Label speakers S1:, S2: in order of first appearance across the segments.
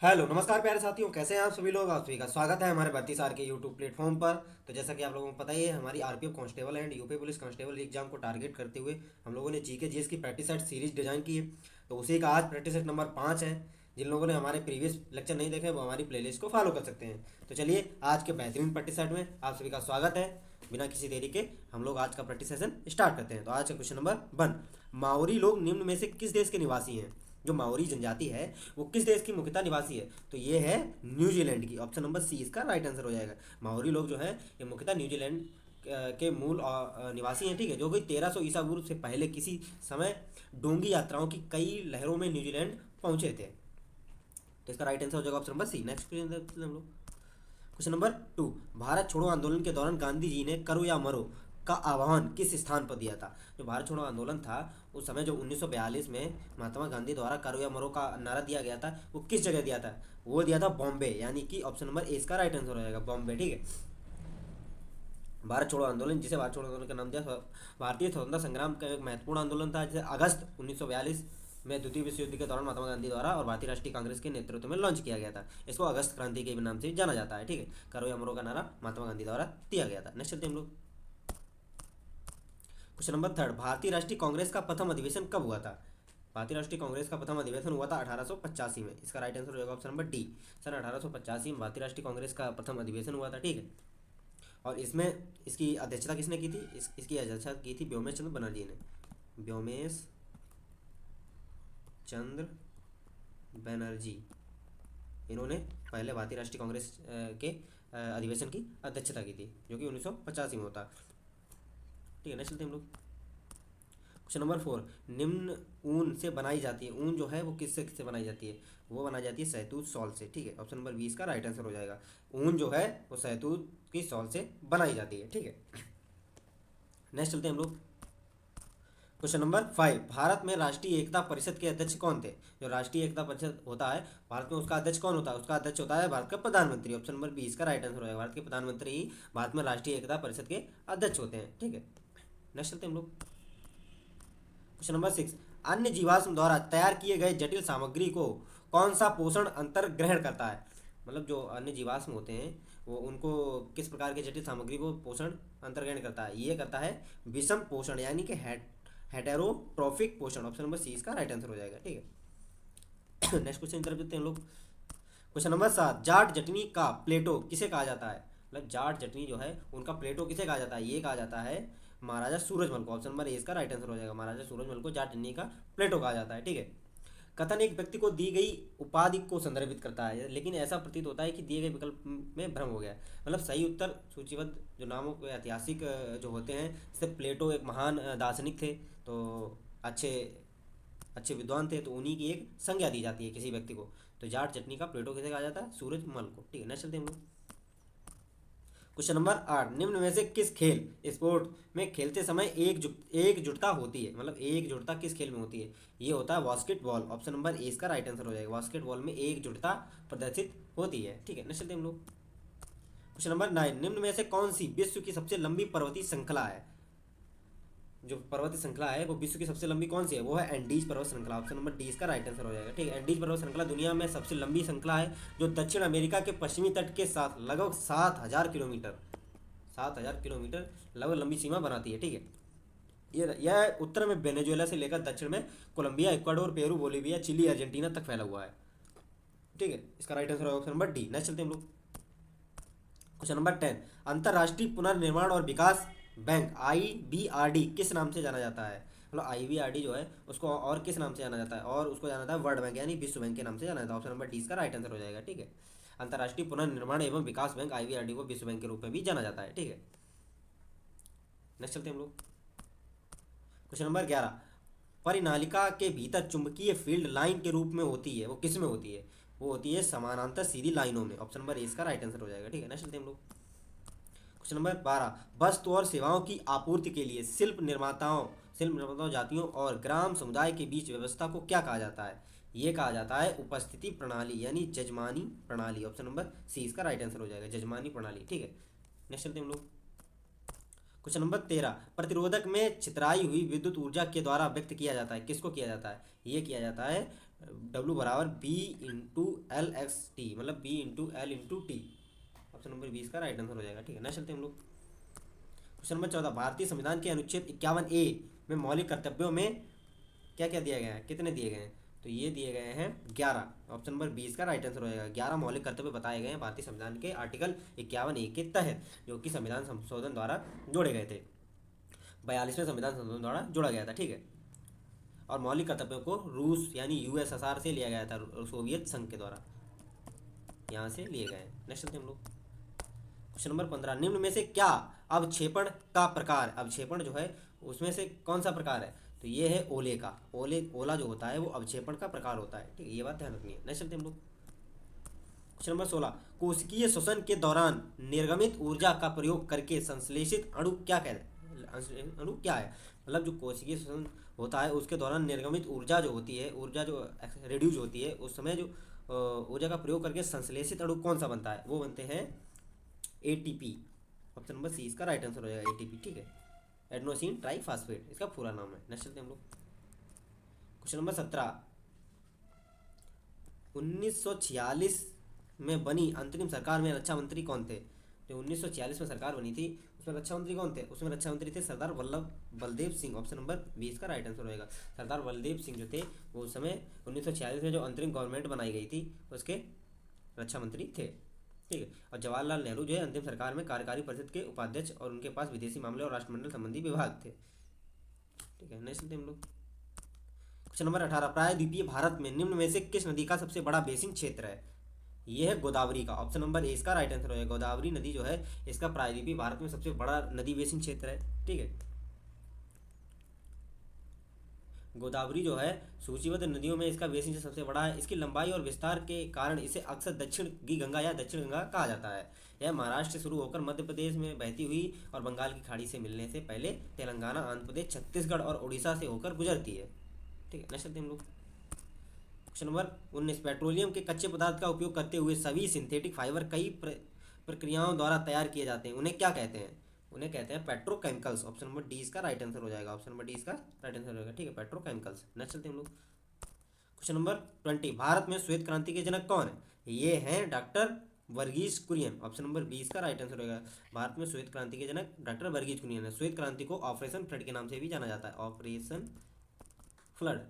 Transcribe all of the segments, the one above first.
S1: Hello नमस्कार प्यारे साथियों, कैसे हैं आप सभी लोग। आप सभी का स्वागत है हमारे भर्ती सार के यूट्यूब प्लेटफॉर्म पर। तो जैसा कि आप लोगों को पता ही है, हमारी RPF constable and UP police constable exam को टारगेट करते हुए हम लोगों ने जीके जीएस की प्रैक्टिस सेट सीरीज डिजाइन की है। तो उसी का आज प्रैक्टिस सेट नंबर 5 है। जिन लोगों ने हमारे प्रीवियस लेक्चर नहीं देखे वो हमारी प्लेलिस्ट को फॉलो कर सकते हैं। तो चलिए आज के बेहतरीन प्रैक्टिस सेट में आप सभी का स्वागत है। बिना किसी देरी के हम लोग आज का प्रैक्टिस सेशन स्टार्ट करते हैं। तो आज का क्वेश्चन नंबर 1, माओरी लोग निम्न में से किस देश के निवासी हैं। जो माओरी जनजाति है वो किस देश की मुख्यतः निवासी है। तो ये है न्यूजीलैंड की। ऑप्शन नंबर सी इसका राइट आंसर हो जाएगा। माओरी लोग जो है ये मुख्यतः न्यूजीलैंड के मूल निवासी हैं। ठीक है, जो कि 1300 ईसा पूर्व से पहले किसी समय डोंगी यात्राओं की कई लहरों में न्यूजीलैंड पहुंचे थे। तो इसका राइट आंसर हो जाएगा option number C. Next question हम लोग, क्वेश्चन नंबर 2, भारत छोड़ो आंदोलन के दौरान गांधी जी ने करो या मरो का आह्वान किस स्थान पर दिया था। जो भारत छोड़ो आंदोलन था उस समय जो 1942 में महात्मा गांधी द्वारा करो या मरो का नारा दिया गया था वो किस जगह दिया था। वो दिया था बॉम्बे, यानी कि ऑप्शन नंबर ए इसका राइट आंसर हो जाएगा बॉम्बे। ठीक है, भारत छोड़ो आंदोलन, जिसे भारत छोड़ो आंदोलन का नाम दिया, भारतीय स्वतंत्रता संग्राम का एक महत्वपूर्ण आंदोलन था जिसे अगस्त 1942 में द्वितीय विश्व युद्ध के दौरान महात्मा गांधी द्वारा और भारतीय राष्ट्रीय कांग्रेस के नेतृत्व में लॉन्च किया गया था। इसको अगस्त क्रांति के नाम से जाना जाता है। ठीक है, करो या मरो का नारा महात्मा गांधी द्वारा दिया गया था। नेक्स्ट चलते हम लोग, क्वेश्चन नंबर 3, भारतीय राष्ट्रीय कांग्रेस का प्रथम अधिवेशन कब हुआ था। भारतीय राष्ट्रीय कांग्रेस का प्रथम अधिवेशन हुआ था 1885 में। इसका राइट आंसर हो जाएगा ऑप्शन नंबर डी। सन 1885 में भारतीय राष्ट्रीय कांग्रेस का प्रथम अधिवेशन हुआ था। ठीक है, और इसमें इसकी अध्यक्षता किसने की थी। इसकी अध्यक्षता की थी व्योमेश चंद्र बनर्जी ने। व्योमेश चंद्र बनर्जी, इन्होंने पहले भारतीय राष्ट्रीय कांग्रेस के अधिवेशन की अध्यक्षता की थी जो कि 1985 में होता। ठीक है, नेक्स्ट चलते हम लोग, क्वेश्चन नंबर 4, निम्न ऊन से बनाई जाती है, ऊन जो है वो किससे बनाई जाती है। वो बनाई जाती है शहतूत शॉल से। ठीक है, ऑप्शन नंबर 20 का राइट आंसर हो जाएगा। ऊन जो है वो शहतूत की शॉल से बनाई जाती है। ठीक है, नेक्स्ट चलते हैं हम लोग, क्वेश्चन नंबर 5, भारत में राष्ट्रीय एकता परिषद के अध्यक्ष कौन थे। जो राष्ट्रीय एकता परिषद होता है भारत में उसका अध्यक्ष कौन होता है। उसका अध्यक्ष होता है भारत का प्रधानमंत्री। ऑप्शन नंबर 20 का राइट आंसर हो जाएगा। भारत के प्रधानमंत्री ही भारत में राष्ट्रीय एकता परिषद के अध्यक्ष होते हैं। ठीक है, नेक्स्ट चलते हैं हम लोग, क्वेश्चन नंबर 6, अन्य जीवाश्म द्वारा तैयार किए गए जटिल सामग्री को कौन सा पोषण अंतर ग्रहण करता है। मतलब जो अन्य जीवाश्म होते हैं वो उनको किस प्रकार के जटिल सामग्री को पोषण अंतर्ग्रहण करता है। ये करता है विषम पोषण, यानी कि हेटेरोट्रॉफिक पोषण। ऑप्शन नंबर सी इसका राइट आंसर हो जाएगा। ठीक है, नेक्स्ट क्वेश्चन की तरफ चलते हैं हम लोग, क्वेश्चन नंबर 7, जाट जटनी का प्लेटो किसे कहा जाता है। मतलब जाट जटनी जो है उनका प्लेटो किसे कहा जाता है। ये कहा जाता है महाराजा सूरजमल को। ऑप्शन नंबर ए इसका राइट आंसर हो जाएगा। महाराजा सूरजमल को जाट जटनी का प्लेटो कहा जाता है। ठीक है, कथन एक व्यक्ति को दी गई उपाधि को संदर्भित करता है, लेकिन ऐसा प्रतीत होता है कि दिए गए विकल्प में भ्रम हो गया है। मतलब सही उत्तर सूचीबद्ध जो नामों के ऐतिहासिक जो होते हैं, जैसे प्लेटो एक महान दार्शनिक थे, तो अच्छे अच्छे विद्वान थे, तो उन्हीं की एक संज्ञा दी जाती है किसी व्यक्ति को। तो जाट जटनी का प्लेटो किसे कहा जाता है, सूरजमल को। ठीक है, नेक्स्ट चलते हैं हम लोग, क्वेश्चन नंबर 8, निम्न में से किस खेल स्पोर्ट में खेलते समय एकजुटता होती है। मतलब एकजुटता किस खेल में होती है। ये होता है बास्केटबॉल। ऑप्शन नंबर ए इसका राइट आंसर हो जाएगा। बास्केटबॉल में एकजुटता प्रदर्शित होती है। ठीक है, नेक्स्ट चलते हैं हम लोग, क्वेश्चन नंबर 9, निम्न में से कौन सी विश्व की सबसे लंबी पर्वतीय श्रृंखला है। जो पर्वत श्रृंखला है वो विश्व की सबसे लंबी कौन सी है, वो है एंडीज पर्वत श्रृंखला। ऑप्शन नंबर डी इसका राइट आंसर हो जाएगा। ठीक है, एंडीज पर्वत श्रृंखला दुनिया में सबसे लंबी श्रृंखला है जो दक्षिण अमेरिका के पश्चिमी तट के साथ लगभग 7,000 किलोमीटर, 7,000 किलोमीटर लगभग लंबी सीमा बनाती है। ठीक है, यह उत्तर में वेनेजुएला से लेकर दक्षिण में Colombia, Ecuador, Peru, Bolivia, Chile, Argentina तक फैला हुआ है। ठीक है, इसका राइट आंसर होगा ऑप्शन नंबर डी। नेक्स्ट चलते हैं हम लोग, क्वेश्चन नंबर 10, अंतर्राष्ट्रीय पुनर्निर्माण और विकास बैंक IBRD किस नाम से जाना जाता है। मतलब IBRD जो है उसको और किस नाम से जाना जाता है, और उसको जाना जाता है वर्ल्ड बैंक यानी विश्व बैंक के नाम से जाना जाता है। ऑप्शन नंबर डी इसका राइट आंसर हो जाएगा। ठीक है, अंतर्राष्ट्रीय पुनर्निर्माण एवं विकास बैंक IBRD को विश्व बैंक के रूप में भी जाना जाता है। ठीक है, नेक्स्ट चलते हैं हम लोग, क्वेश्चन नंबर 11, परिनालिका के भीतर चुंबकीय फील्ड लाइन के रूप में होती है, वो किस में होती है। वो होती है समानांतर सीधी लाइनों में। ऑप्शन नंबर ए इसका राइट आंसर हो जाएगा। ठीक है, नेक्स्ट चलते हैं हम लोग, क्वेश्चन नंबर 12, वस्तु और सेवाओं की आपूर्ति के लिए शिल्प निर्माताओं जातियों और ग्राम समुदाय के बीच व्यवस्था को क्या कहा जाता है। ये कहा जाता है उपस्थिति प्रणाली यानी जजमानी प्रणाली। ऑप्शन नंबर सी इसका राइट आंसर हो जाएगा, जजमानी प्रणाली। ठीक है, नेक्स्ट चलते हैं हम लोग, क्वेश्चन नंबर 13, प्रतिरोधक में छितराई हुई विद्युत ऊर्जा के द्वारा व्यक्त किया जाता है, किसको किया जाता है। ये किया जाता है W बराबर B into L x T, मतलब B into L into T. Option number 20 का राइट आंसर हो जाएगा। ठीक है, नेक्स्ट चलते हैं हम लोग। क्वेश्चन नंबर 14, भारतीय संविधान के अनुच्छेद 51A में मौलिक कर्तव्यों में क्या क्या दिया गया है, कितने दिए गए हैं? तो ये दिए गए हैं 11। ऑप्शन नंबर 20 का राइट आंसर हो जाएगा। 11 मौलिक कर्तव्य बताए गए हैं भारतीय संविधान के आर्टिकल 51A के तहत, जो कि संविधान संशोधन द्वारा जोड़े गए थे, 42वें संविधान संशोधन द्वारा जोड़ा गया था। ठीक है, और मौलिक कर्तव्यों को रूस यानी यूएसएसआर से लिया गया था, सोवियत संघ के द्वारा यहाँ से लिए गए। नेक्स्ट चलते हम लोग। क्वेश्चन नंबर 15, निम्न में से क्या अवक्षेपण का प्रकार, अवक्षेपण जो है उसमें से कौन सा प्रकार है? तो ये है ओले का, ओला जो होता है वो अवक्षेपण का प्रकार होता है। ठीक है, ये बात ध्यान रखनी है। नेक्स्ट चलते हम लोग। क्वेश्चन नंबर 16, कोशिकीय श्वसन के दौरान निर्गमित ऊर्जा का प्रयोग करके संश्लेषित अणु क्या अणु क्या है? मतलब जो कोशिकीय श्वसन होता है उसके दौरान निर्गमित ऊर्जा जो होती है, ऊर्जा जो रिड्यूज होती है, उस समय जो ऊर्जा का प्रयोग करके संश्लेषित अणु कौन सा बनता है? वो बनते हैं एटीपी। ऑप्शन नंबर सी इसका राइट आंसर हो जाएगा, एटीपी। ठीक है, एडेनोसिन ट्राइफॉस्फेट इसका पूरा नाम है। नेक्स्ट चलते हैं हम लोग। क्वेश्चन नंबर 17, 1946 में बनी अंतरिम सरकार में रक्षा मंत्री कौन थे? जो 1946 में सरकार बनी थी उसमें रक्षा मंत्री कौन थे? उसमें रक्षा मंत्री थे सरदार बलदेव सिंह। ऑप्शन नंबर 20 का राइट आंसर होएगा। सरदार बलदेव सिंह जो थे वो उस समय 1946 में जो अंतरिम गवर्नमेंट बनाई गई थी उसके रक्षा मंत्री थे। ठीक है, और जवाहरलाल नेहरू जो है अंतिम सरकार में कार्यकारी परिषद के उपाध्यक्ष, और उनके पास विदेशी मामले और राष्ट्रमंडल संबंधी विभाग थे। ठीक है, नेक्स्ट हम लोग। क्वेश्चन नंबर 18, प्रायद्वीपीय भारत में निम्न में से किस नदी का सबसे बड़ा बेसिन क्षेत्र है? यह है गोदावरी का। ऑप्शन नंबर ए इसका राइट आंसर हो जाएगा। गोदावरी नदी जो है इसका प्रायद्वीपीय भारत में सबसे बड़ा नदी बेसिन क्षेत्र है। ठीक है, गोदावरी जो है सूचीबद्ध नदियों में इसका बेसिन सबसे बड़ा है। इसकी लंबाई और विस्तार के कारण इसे अक्सर दक्षिण की गंगा या दक्षिण गंगा कहा जाता है। यह महाराष्ट्र से शुरू होकर मध्य प्रदेश में बहती हुई और बंगाल की खाड़ी से मिलने से पहले तेलंगाना, आंध्र प्रदेश, छत्तीसगढ़ और उड़ीसा से होकर गुजरती है। ठीक है, नेक्स्ट हम लोग। क्वेश्चन नंबर 19, पेट्रोलियम के कच्चे पदार्थ का उपयोग करते हुए सभी सिंथेटिक फाइबर कई प्रक्रियाओं द्वारा तैयार किए जाते हैं, उन्हें क्या कहते हैं? उन्हें कहते हैं पेट्रोकेमिकल्स। ऑप्शन नंबर डी इसका राइट आंसर हो जाएगा। ऑप्शन नंबर डी इसका राइट आंसर होगा। ठीक है, पेट्रोकेमिकल्स। नेक्स्ट चलते हैं हम लोग। क्वेश्चन नंबर 20, भारत में श्वेत क्रांति के जनक कौन है? ये हैं doctor Varghese Kurien. Option number 20 का राइट आंसर होगा। भारत में श्वेत क्रांति के जनक डॉक्टर वर्गीज कुरियन है। श्वेत क्रांति को ऑपरेशन फ्लड के नाम से भी जाना जाता है, ऑपरेशन फ्लड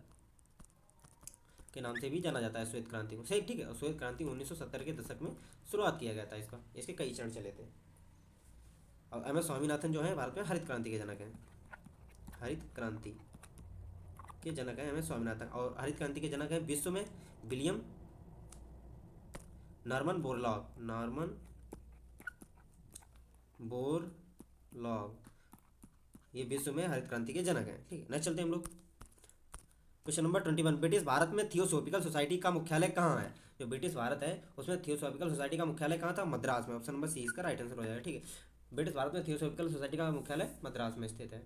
S1: के नाम से भी जाना जाता है श्वेत क्रांति को। सही, ठीक है। श्वेत क्रांति 1970 के दशक में शुरुआत किया गया था इसका, इसके कई चरण चले थे। और एम एस स्वामीनाथन जो है भारत में हरित क्रांति के जनक हैं। हरित क्रांति के जनक हैं एम एस स्वामीनाथन। और हरित क्रांति के जनक हैं विश्व में William Norman Borlaug. Norman Borlaug ये विश्व में हरित क्रांति के जनक हैं। ठीक है, नेक्स्ट चलते हैं हम लोग। क्वेश्चन नंबर 21, ब्रिटिश भारत में थियोसॉफिकल सोसाइटी का मुख्यालय कहाँ है? जो ब्रिटिश भारत है उसमें थियोसॉफिकल सोसाइटी का मुख्यालय कहाँ था? मद्रास में। ऑप्शन नंबर सी इसका राइट आंसर हो जाएगा। ठीक है, ब्रिटिश भारत में थियोसॉफिकल सोसाइटी का मुख्यालय मद्रास में स्थित है।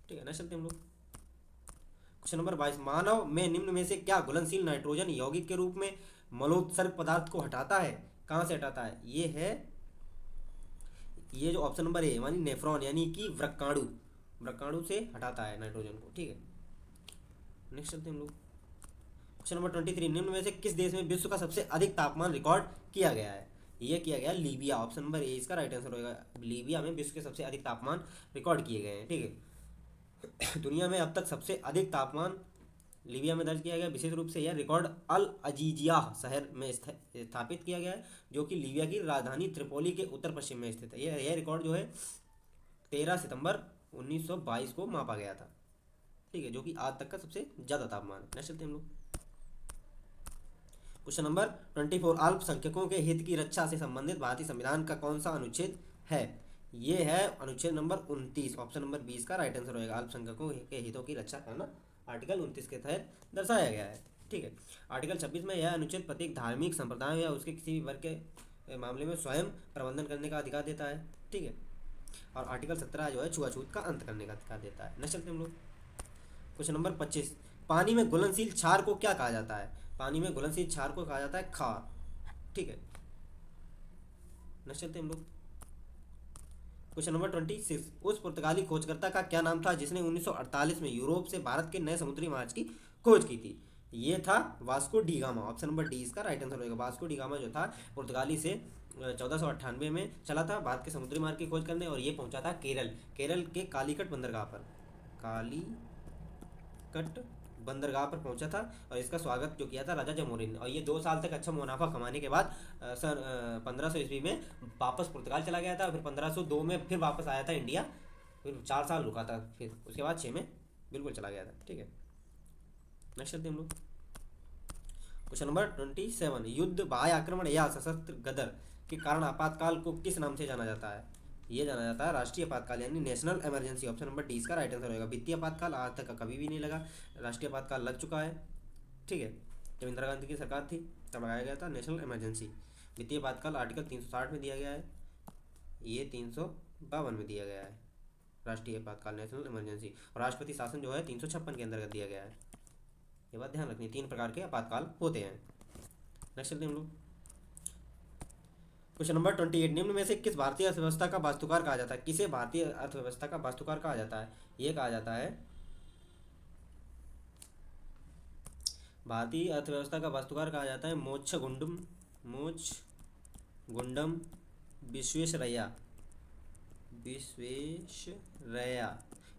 S1: ठीक है, नेक्स्ट चलते हैं हम लोग। क्वेश्चन नंबर 22, मानव में निम्न में से क्या घुलनशील नाइट्रोजन यौगिक के रूप में मलोत्सर्ग पदार्थ को हटाता है? कहाँ से हटाता है? ये है, ये जो ऑप्शन नंबर ए यानी नेफ्रॉन यानी कि व्रकाणु से हटाता है नाइट्रोजन को। ठीक है, नेक्स्ट चलते हैं हम लोग। क्वेश्चन नंबर 23, निम्न में से किस देश में विश्व का सबसे अधिक तापमान रिकॉर्ड किया गया है? ये किया गया लीबिया। ऑप्शन नंबर ए इसका राइट आंसर होगा। लीबिया में विश्व के सबसे अधिक तापमान रिकॉर्ड किए गए हैं। ठीक है, दुनिया में अब तक सबसे अधिक तापमान लीबिया में दर्ज किया गया। विशेष रूप से यह रिकॉर्ड अल अजीजिया शहर में स्थापित किया गया है, जो कि लीबिया की राजधानी त्रिपोली के उत्तर पश्चिम में स्थित है। यह रिकॉर्ड जो है 13 सितंबर 1922 को मापा गया था। ठीक है, जो कि आज तक का सबसे ज़्यादा तापमान है। नेक्स्ट चलते हैं हम लोग। क्वेश्चन नंबर 24, अल्पसंख्यकों के हित की रक्षा से संबंधित भारतीय संविधान का कौन सा अनुच्छेद है? ये है अनुच्छेद नंबर 29। ऑप्शन नंबर 20 का राइट आंसर होगा। अल्पसंख्यकों के हितों की रक्षा करना आर्टिकल 29 के तहत दर्शाया गया है। ठीक है, आर्टिकल 26 में यह अनुच्छेद प्रत्येक धार्मिक संप्रदाय या उसके किसी भी वर्ग के मामले में स्वयं प्रबंधन करने का अधिकार देता है। ठीक है, और आर्टिकल 17 जो है छुआछूत का अंत करने का अधिकार देता है। नेक्स्ट चलते हैं हम लोग। क्वेश्चन नंबर 25, पानी में घुलनशील क्षार को क्या कहा जाता है? पानी में घुलनशील क्षार को कहा जाता है खार। ठीक है, नेक्स्ट चलते हैं हम लोग। क्वेश्चन नंबर 26, उस पुर्तगाली खोजकर्ता का क्या नाम था जिसने 1948 में यूरोप से भारत के नए समुद्री मार्ग की खोज की थी? ये था Vasco D gamma. Option number D इसका राइट आंसर होगा। वास्को डी गामा जो था पुर्तगाली से 1498 में चला था भारत के समुद्री मार्ग की खोज करने, और ये पहुंचा था केरल। केरल के कालीकट बंदरगाह पर, कालीकट बंदरगाह पर पहुंचा था, और इसका स्वागत जो किया था राजा जमोरिन ने। और ये 2 साल तक अच्छा मुनाफा कमाने के बाद सन 1500 ईस्वी में वापस पुर्तगाल चला गया था। फिर 1502 में फिर वापस आया था इंडिया, फिर 4 साल रुका था, फिर उसके बाद 6 में बिल्कुल चला गया था। ठीक है, नेक्स्ट चलते हम लोग। क्वेश्चन नंबर 27, युद्ध, बाह्य आक्रमण या सशस्त्र गदर के कारण आपातकाल को किस नाम से जाना जाता है? ये जाना जाता है राष्ट्रीय आपातकाल, यानी national emergency. Option number D इसका राइट आंसर होगा। वित्तीय आपातकाल आज तक कभी भी नहीं लगा, राष्ट्रीय आपातकाल लग चुका है। ठीक है, जब इंदिरा गांधी की सरकार थी तब लगाया गया था नेशनल इमरजेंसी। वित्तीय आपातकाल आर्टिकल 360 में दिया गया है, ये 352 में दिया गया है राष्ट्रीय आपातकाल, नेशनल इमरजेंसी। और राष्ट्रपति शासन जो है 356 के अंतर्गत दिया गया है। ये बात ध्यान रखनी, 3 प्रकार के आपातकाल होते हैं। नेक्स्ट चलते हैं हम लोग। क्वेश्चन नंबर 28, निम्न में से किस भारतीय अर्थव्यवस्था का वास्तुकार कहा जाता है? किसे भारतीय अर्थव्यवस्था का वास्तुकार कहा जाता है? ये कहा जाता है, भारतीय अर्थव्यवस्था का वास्तुकार कहा जाता है मोक्षगुंडम विश्वेश्वरैया।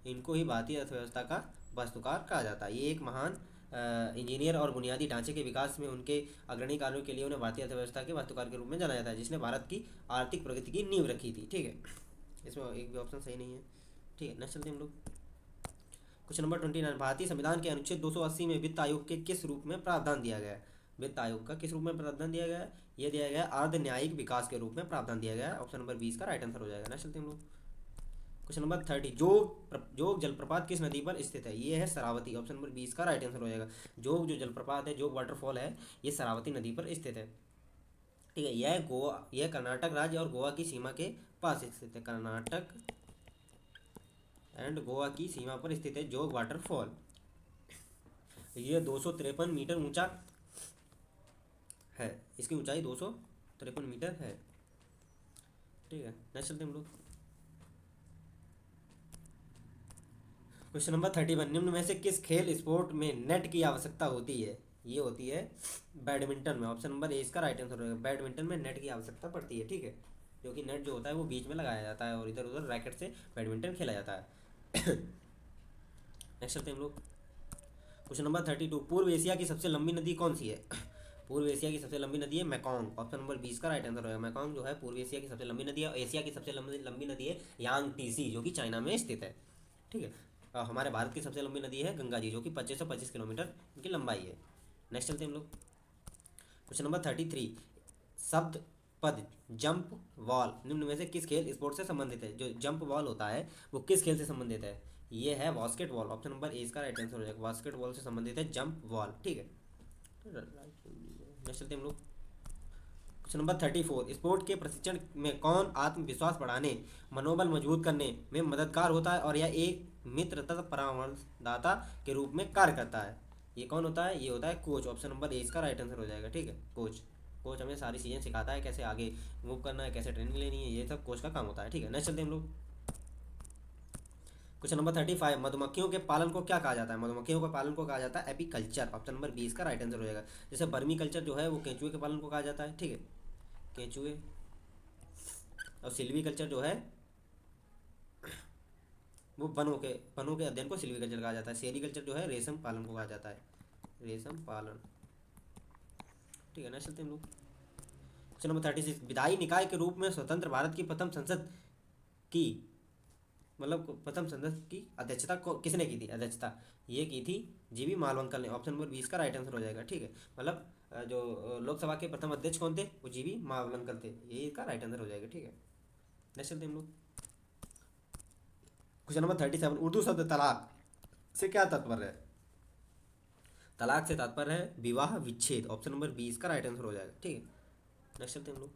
S1: इनको ही भारतीय अर्थव्यवस्था का वास्तुकार कहा जाता है। ये एक महान इंजीनियर और बुनियादी ढांचे के विकास में उनके अग्रणी कार्यों के लिए उन्हें भारतीय अर्थव्यवस्था के वास्तुकार के रूप में जाना जाता है, जिसने भारत की आर्थिक प्रगति की नींव रखी थी। ठीक है, इसमें एक भी ऑप्शन सही नहीं है। ठीक है, नेक्स्ट चलते हैं हम लोग। क्वेश्चन नंबर 29, भारतीय संविधान के अनुच्छेद 280 में वित्त आयोग के किस रूप में प्रावधान दिया गया है? वित्त आयोग का किस रूप में प्रावधान दिया गया है? ये दिया गया है अर्ध न्यायिक विकास के रूप में प्रावधान दिया गया है। ऑप्शन नंबर 20 का राइट आंसर हो जाएगा। नेक्स्ट चलते हैं हम लोग। क्वेश्चन नंबर 30, जोग जलप्रपात किस नदी पर स्थित है? ये है शरावती। ऑप्शन नंबर 20 का राइट आंसर हो जाएगा। जोग जो जलप्रपात है, जोग वाटरफॉल है, ये शरावती नदी पर स्थित है। ठीक है, यह कर्नाटक राज्य और गोवा की सीमा के पास स्थित है। कर्नाटक एंड गोवा की सीमा पर स्थित है जोग वाटरफॉल। ये 253 मीटर ऊंचा है, इसकी ऊंचाई 253 मीटर है। ठीक है, नेक्स्ट चलते हम लोग। क्वेश्चन नंबर 31, निम्न में से किस खेल स्पोर्ट में नेट की आवश्यकता होती है? ये होती है बैडमिंटन में। ऑप्शन नंबर ए इसका राइट आंसर होगा। बैडमिंटन में नेट की आवश्यकता पड़ती है। ठीक है, क्योंकि नेट जो होता है वो बीच में लगाया जाता है और इधर उधर रैकेट से बैडमिंटन खेला जाता है। नेक्स्ट चलते हैं हम लोग। क्वेश्चन नंबर 32, पूर्व एशिया की सबसे लंबी नदी कौन सी है? पूर्व एशिया की सबसे लंबी नदी है मेकॉन्ग। ऑप्शन नंबर 20 का राइट आंसर होगा। मेकॉन्ग जो है पूर्व एशिया की सबसे लंबी नदी है, और एशिया की सबसे लंबी नदी है यांगटीसी, जो कि चाइना में स्थित है। ठीक है, हमारे भारत की सबसे लंबी नदी है गंगा जी, जो कि 2525 किलोमीटर की लंबाई है। नेक्स्ट चलते हैं हम लोग। क्वेश्चन नंबर 33, शब्द पद जंप वॉल निम्न में से किस खेल स्पोर्ट से संबंधित है? जो जंप वॉल होता है वो किस खेल से संबंधित है? ये है बास्केटबॉल। ऑप्शन नंबर ए इसका राइट आंसर हो जाएगा। बास्केटबॉल से संबंधित है जंप वॉल। ठीक है, नेक्स्ट चलते हैं हम लोग। क्वेश्चन नंबर 34, स्पोर्ट के प्रशिक्षण में कौन आत्मविश्वास बढ़ाने, मनोबल मजबूत करने में मददगार होता है और यह एक मित्र तथा परामर्शदाता के रूप में कार्य करता है? ये कौन होता है? ये होता है कोच। ऑप्शन नंबर ए इसका राइट आंसर हो जाएगा। ठीक है, कोच हमें सारी चीज़ें सिखाता है, कैसे आगे मूव करना है, कैसे ट्रेनिंग लेनी है, ये सब कोच का काम होता है। ठीक है, नेक्स्ट चलते हैं हम लोग। क्वेश्चन नंबर 35, मधुमक्खियों के पालन को क्या कहा जाता है? मधुमक्खियों के पालन को कहा जाता है एपीकल्चर। ऑप्शन नंबर 20 का राइट आंसर हो जाएगा। जैसे वर्मी कल्चर जो है वो केंचुए के पालन को कहा जाता है। ठीक है, केंचुए। और सिल्वी कल्चर जो है वो वनों के अध्ययन को सिल्वी कल्चर कहा जाता है। सेरीकल्चर जो है रेशम पालन को कहा जाता है, रेशम पालन। ठीक है, नेक्स्ट चलते हैं हम लोग। क्वेश्चन नंबर 36, विधायी निकाय के रूप में स्वतंत्र भारत की प्रथम संसद की प्रथम संसद की अध्यक्षता को किसने की थी? अध्यक्षता ये की थी जीवी मालवंकल ने। ऑप्शन नंबर 20 का राइट आंसर हो जाएगा। ठीक है, मतलब जो लोकसभा के प्रथम अध्यक्ष कौन थे? वो जीवी मालवंकल थे, ये इसका राइट आंसर हो जाएगा। ठीक है, नेक्स्ट चलते हैं हम लोग। क्वेश्चन नंबर 37, उर्दू शब्द तलाक से क्या तात्पर्य है? तलाक से तात्पर्य है विवाह विच्छेद। ऑप्शन नंबर 20 का राइट आंसर हो जाएगा। ठीक है, नेक्स्ट चलते हैं हम लोग।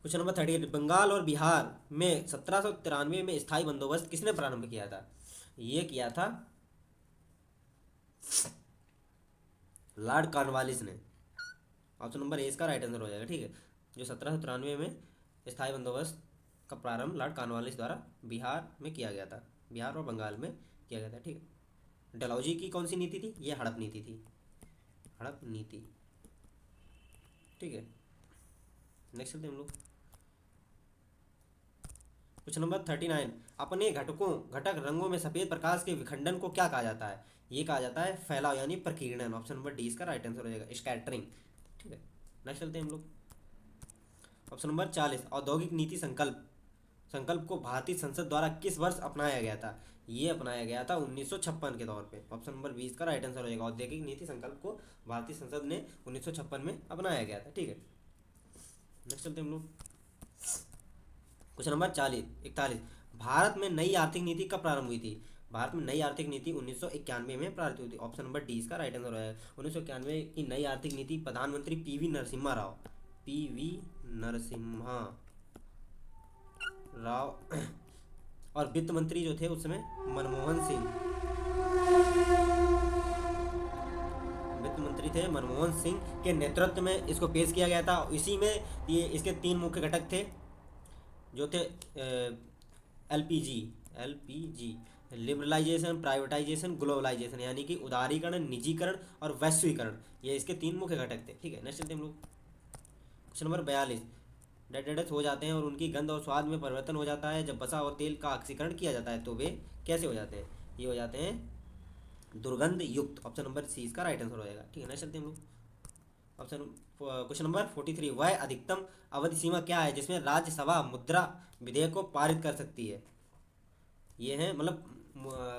S1: क्वेश्चन नंबर 38, बंगाल और बिहार में 1793 में स्थायी बंदोबस्त किसने प्रारंभ किया था? ये किया था लॉर्ड कॉर्नवालिस ने। ऑप्शन नंबर ए इसका राइट आंसर हो जाएगा। ठीक है, जो 1793 में स्थायी बंदोबस्त का प्रारंभ लॉर्ड कॉर्नवालिस द्वारा बिहार में किया गया था, बिहार और बंगाल में किया गया था। ठीक है, डलहौजी की कौन सी नीति थी? ये हड़प नीति थी। हड़प नीति। ठीक है, नेक्स्ट चलते हैं हम लोग क्वेश्चन नंबर 39। अपने घटक रंगों में सफेद प्रकाश के विखंडन को क्या कहा जाता है? ये कहा जाता है फैलाव यानी प्रकीर्णन। ऑप्शन नंबर डी इसका राइट आंसर हो जाएगा, स्कैटरिंग। ठीक है, नेक्स्ट चलते हैं हम लोग ऑप्शन नंबर 40। औद्योगिक नीति संकल्प को भारतीय संसद द्वारा किस वर्ष अपनाया गया था? ये अपनाया गया था 1956 के दौर पे। ऑप्शन नंबर 20 का राइट आंसर हो जाएगा, औद्योगिक नीति संकल्प को भारतीय संसद ने 1956 में अपनाया गया था। ठीक है, नेक्स्ट चलते हैं हम लोग क्वेश्चन नंबर 41। भारत में नई आर्थिक नीति कब प्रारंभ हुई थी? भारत में नई आर्थिक नीति 1991 में प्रारंभ हुई थी। ऑप्शन नंबर डी इसका राइट आंसर है। 1991 की नई आर्थिक नीति प्रधानमंत्री पीवी नरसिम्हा राव और वित्त मंत्री जो थे उस समय मनमोहन सिंह, वित्त मंत्री थे मनमोहन सिंह के नेतृत्व में इसको पेश किया गया था। इसी में ये इसके 3 मुख्य घटक थे जो थे एलपीजी, लिबरलाइजेशन, प्राइवेटाइजेशन, ग्लोबलाइजेशन, यानी कि उदारीकरण, निजीकरण और वैश्वीकरण। ये इसके 3 मुख्य घटक थे। ठीक है, नेक्स्ट चलते हैं हम लोग क्वेश्चन नंबर 42। डेड हो जाते हैं और उनकी गंध और स्वाद में परिवर्तन हो जाता है जब वसा और तेल का ऑक्सीकरण किया जाता है, तो वे कैसे हो जाते हैं? ये हो जाते हैं दुर्गंध युक्त। ऑप्शन नंबर सी इसका राइट आंसर हो जाएगा। ठीक है, नेक्स्ट चलते हैं हम लोग क्वेश्चन नंबर 43। वह अधिकतम अवधि सीमा क्या है जिसमें राज्यसभा मुद्रा विधेयक को पारित कर सकती है? ये है मतलब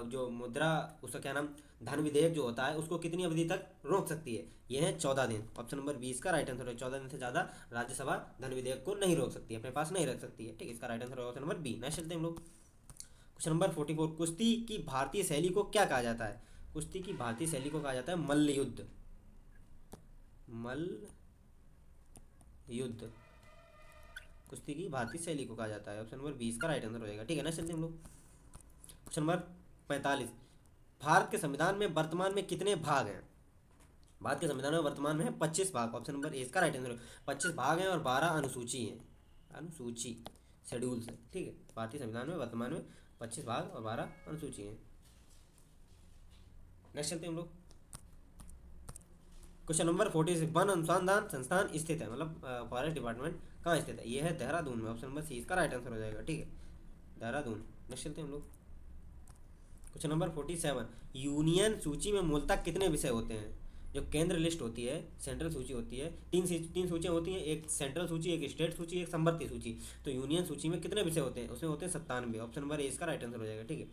S1: जो मुद्रा उसका क्या नाम धन विधेयक जो होता है उसको कितनी अवधि तक रोक सकती है? ये है 14 दिन। ऑप्शन नंबर 20 का राइट आंसर है। 14 दिन से ज़्यादा राज्यसभा धन विधेयक को नहीं रोक सकती है, अपने पास नहीं रख सकती है। ठीक है, इसका राइट आंसर है ऑप्शन नंबर बी। नेक्स्ट चलते हैं हम लोग क्वेश्चन नंबर 44। कुश्ती की भारतीय शैली को क्या कहा जाता है? कुश्ती की भारतीय शैली को कहा जाता है मल्ल युद्ध। कुश्ती की भारतीय शैली को कहा जाता है। ऑप्शन नंबर 20 का राइट आंसर हो जाएगा। ठीक है, नेक्स्ट चलते हैं हम लोग क्वेश्चन नंबर 45। भारत के संविधान में वर्तमान में कितने भाग हैं? भारत के संविधान में वर्तमान में है 25 भाग। ऑप्शन नंबर ए इसका राइट आंसर है। 25 भाग हैं और 12 अनुसूची हैं, अनुसूची शेड्यूल्स हैं। ठीक है, भारतीय संविधान में वर्तमान में 25 भाग और 12 अनुसूची हैं। नेक्स्ट चलते हैं हम लोग क्वेश्चन नंबर 46। वन अनुसंधान संस्थान स्थित है, मतलब फॉरेस्ट डिपार्टमेंट कहाँ स्थित है? ये है देहरादून में। ऑप्शन नंबर सी इसका राइट आंसर हो जाएगा। ठीक है, देहरादून। नेक्स्ट चलते हैं हम लोग क्वेश्चन नंबर 47। यूनियन सूची में मूलतः कितने विषय होते हैं? जो केंद्र लिस्ट होती है, सेंट्रल सूची होती है, तीन सूचियाँ होती हैं, एक सेंट्रल सूची, एक स्टेट सूची, एक संवर्ती सूची। तो यूनियन सूची में कितने विषय होते हैं? उसमें होते हैं 97। ऑप्शन नंबर ए इसका राइट आंसर हो जाएगा। ठीक है,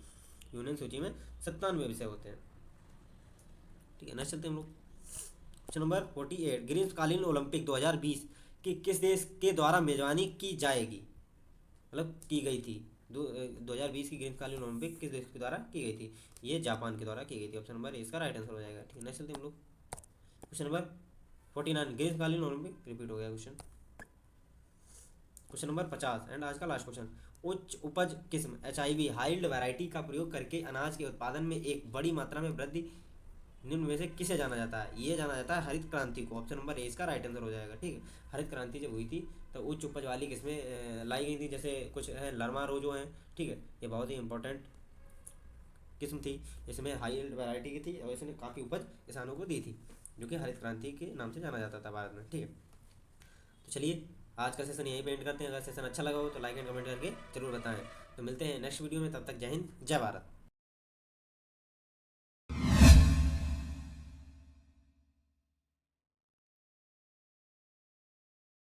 S1: यूनियन सूची में 97 विषय होते हैं। ठीक है, नेक्स्ट चलते हैं हम लोग क्वेश्चन नंबर 48। ग्रीष्मकालीन ओलंपिक 2020 की किस देश के द्वारा मेजबानी की जाएगी, मतलब की गई थी? 2020 की ग्रीष्मकालीन ओलंपिक किस देश के द्वारा की गई थी? ये जापान के द्वारा की गई थी। ऑप्शन नंबर ए इसका राइट आंसर हो जाएगा। ठीक है, नेक्स्ट चलते हैं हम लोग क्वेश्चन नंबर 49। ग्रीष्मकालीन ओलंपिक रिपीट हो गया क्वेश्चन नंबर 50 एंड आज का लास्ट क्वेश्चन। उच्च उपज किस्म HIV हाइल्ड वैरायटी का प्रयोग करके अनाज के उत्पादन में एक बड़ी मात्रा में वृद्धि निम्न में से किसे जाना जाता है? ये जाना जाता है हरित क्रांति को। ऑप्शन नंबर ए इसका राइट आंसर हो जाएगा। ठीक है, हरित क्रांति जब हुई थी तो उच्च उपज वाली किस्में लाई गई थी, जैसे कुछ है लरमा रोजो हैं। ठीक है, ये बहुत ही इंपॉर्टेंट किस्म थी, इसमें हाई एल्ड वैरायटी की थी और इसने काफ़ी उपज किसानों को दी थी, जो कि हरित क्रांति के नाम से जाना जाता था भारत में। ठीक है, तो चलिए आज का सेशन यहीं पे एंड करते हैं। अगर सेशन अच्छा लगा हो तो लाइक एंड कमेंट करके जरूर बताएं। तो मिलते हैं नेक्स्ट वीडियो में, तब तक जय हिंद, जय भारत।